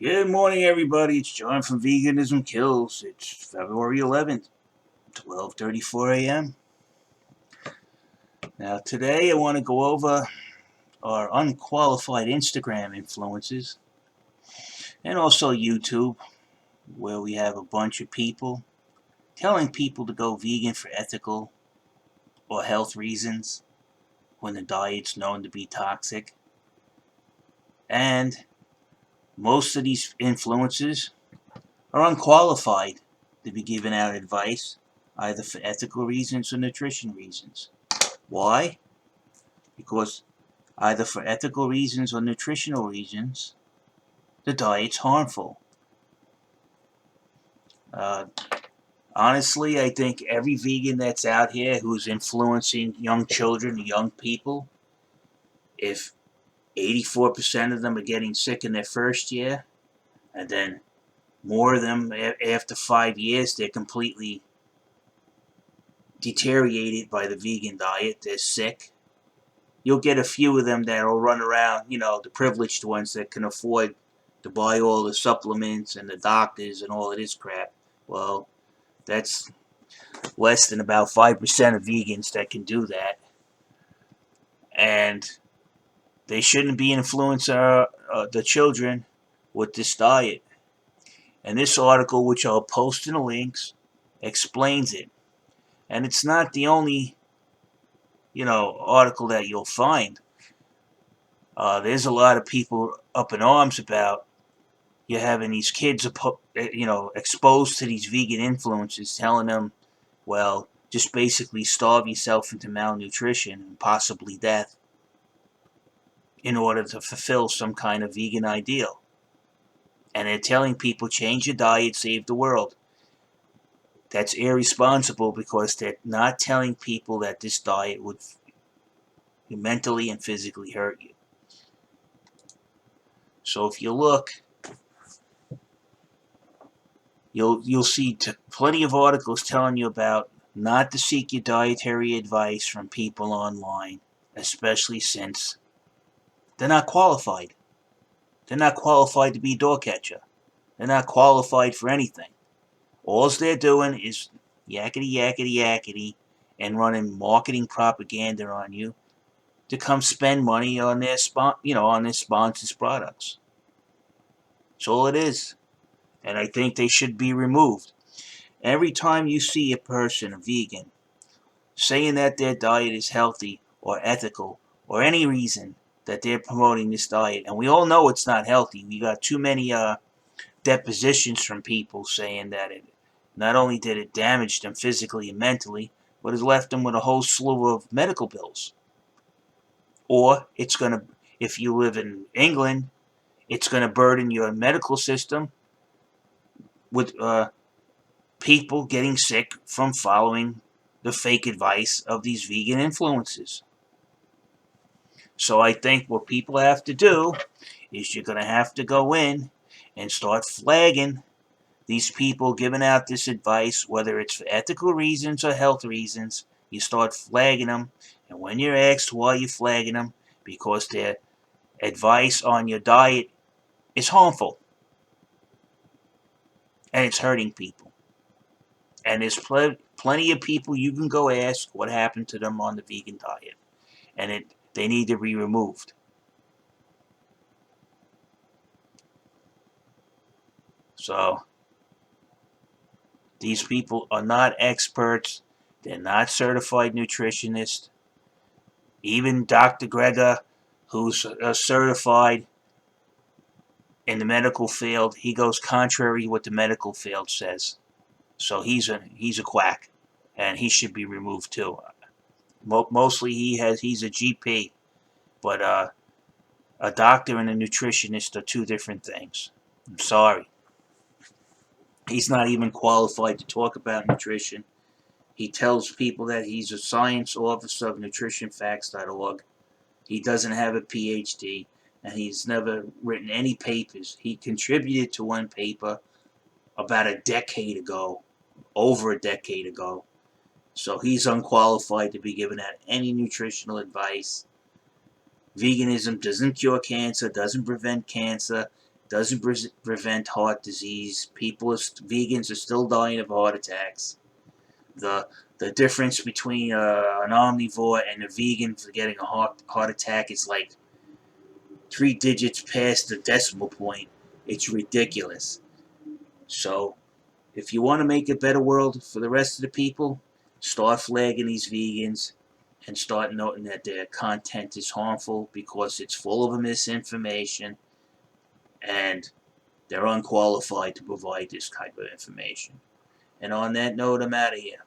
Good morning, everybody. It's John from Veganism Kills. It's February 11th, 12:34 a.m. Now, today I want to go over our unqualified Instagram influences and also YouTube, where we have a bunch of people telling people to go vegan for ethical or health reasons when the diet's known to be toxic. And most of these influencers are unqualified to be giving out advice, either for ethical reasons or nutrition reasons. Why? Because either for ethical reasons or nutritional reasons, the diet's harmful. Uh, Honestly, I think every vegan that's out here who's influencing young children, young people, if 84% of them are getting sick in their first year, and then more of them after 5 years, they're completely deteriorated by the vegan diet, they're sick. You'll get a few of them that'll run around, the privileged ones that can afford to buy all the supplements and the doctors and all of this crap. Well, that's less than about 5% of vegans that can do that. And they shouldn't be influencing the children with this diet. And this article, which I'll post in the links, explains it. And it's not the only, article that you'll find. There's a lot of people up in arms about you're having these kids, exposed to these vegan influences, telling them, well, just basically starve yourself into malnutrition and possibly death in order to fulfill some kind of vegan ideal. And they're telling people, change your diet, save the world. That's irresponsible because they're not telling people that this diet would mentally and physically hurt you. So if you look, you'll see plenty of articles telling you about not to seek your dietary advice from people online, especially since they're not qualified. They're not qualified to be a door catcher. They're not qualified for anything. All they're doing is yakety yakety yakety and running marketing propaganda on you to come spend money on their sponsors' products. That's all it is. And I think they should be removed. Every time you see a person, a vegan, saying that their diet is healthy or ethical or any reason that they're promoting this diet, and we all know it's not healthy. We got too many depositions from people saying that it not only did it damage them physically and mentally, but it left them with a whole slew of medical bills. Or it's going to, if you live in England, it's going to burden your medical system with people getting sick from following the fake advice of these vegan influencers. So I think what people have to do is you're going to have to go in and start flagging these people giving out this advice, whether it's for ethical reasons or health reasons. You start flagging them, and when you're asked why you're flagging them, because their advice on your diet is harmful and it's hurting people. And there's plenty of people you can go ask what happened to them on the vegan diet, and they need to be removed. So these people are not experts. They're not certified nutritionists. Even Dr. Greger, who's certified in the medical field, he goes contrary to what the medical field says. So he's a quack, and he should be removed too. Mostly he's a GP, but a doctor and a nutritionist are two different things. I'm sorry. He's not even qualified to talk about nutrition. He tells people that he's a science officer of nutritionfacts.org. He doesn't have a PhD, and he's never written any papers. He contributed to one paper about a decade ago, over a decade ago. So he's unqualified to be giving out any nutritional advice. Veganism doesn't cure cancer, doesn't prevent cancer. doesn't prevent heart disease. Vegans are still dying of heart attacks. The difference between an omnivore and a vegan for getting a heart attack is like 3 digits past the decimal point. It's ridiculous. So, if you want to make a better world for the rest of the people, start flagging these vegans and start noting that their content is harmful because it's full of misinformation and they're unqualified to provide this type of information. And on that note, I'm out of here.